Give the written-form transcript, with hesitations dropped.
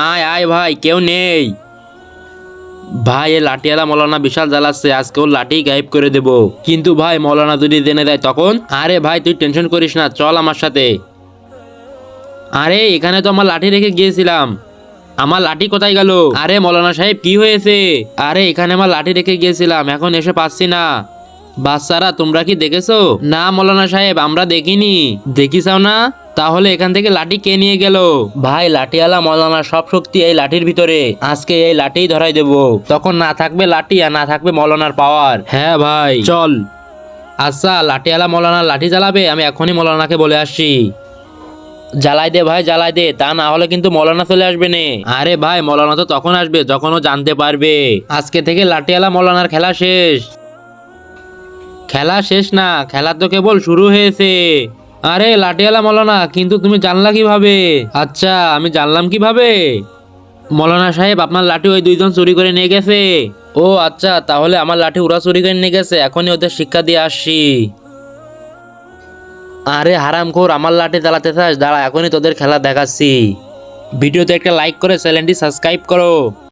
আয় আয় ভাই, কেউ নেই ভাই। এ লাঠিওয়ালা মৌলানা বিশাল জ্বালাচ্ছে, আজকে ওর লাঠি গায়েব করে দেব। কিন্তু ভাই মৌলানা যদি জেনে দেয় তখন? আরে ভাই তুই টেনশন করিস না, চল আমার সাথে। আরে এখানে তো আমার লাঠি রেখে গিয়েছিলাম, আমার লাঠি কোথায় গেল? আরে মৌলানা সাহেব কি হয়েছে? আরে এখানে আমার লাঠি রেখে গিয়েছিলাম, এখন এসে পাচ্ছি না। বাচ্চারা তোমরা কি দেখেছো? না মৌলানা সাহেব, আমরা দেখিনি। দেখিসাও না? তাহলে এখান থেকে লাঠি কে নিয়ে গেল? ভাই লাঠিওয়ালা মৌলানার সব শক্তি এই লাঠির ভিতরে, আজকে এই লাঠি ধরাই দেব। তখন না থাকবে লাঠি আর না থাকবে মৌলানার পাওয়ার। হ্যাঁ ভাই চল। আচ্ছা লাঠিওয়ালা মৌলানার লাঠি জ্বালাবে, আমি এখনই মৌলানাকে বলে আসছি। জ্বালাই দে ভাই জ্বালাই দে, তা না হলে কিন্তু মৌলানা চলে আসবে নে। আরে ভাই মৌলানা তো তখন আসবে যখন ও জানতে পারবে আজকে থেকে লাঠিওয়ালা মৌলানার খেলা শেষ। খেলা শেষ না, খেলা তো কেবল শুরু হয়েছে। আরে লাঠিওয়ালা মৌলানা, কিন্তু তুমি জানলা কিভাবে? আচ্ছা আমি জানলাম কিভাবে? মৌলানা সাহেব আপনার লাঠি ওই দুইজন চুরি করে নিয়ে গেছে। ও আচ্ছা, তাহলে আমার লাঠি ওরা চুরি করে নিয়ে গেছে, এখনই ওদের শিক্ষা দিয়ে আসছি। আরে হারামখোর, আমার লাঠি চালাতে চাস? দাঁড়া এখনই তোদের খেলা দেখাচ্ছি। ভিডিওতে একটা লাইক করে চ্যানেলটি সাবস্ক্রাইব করো।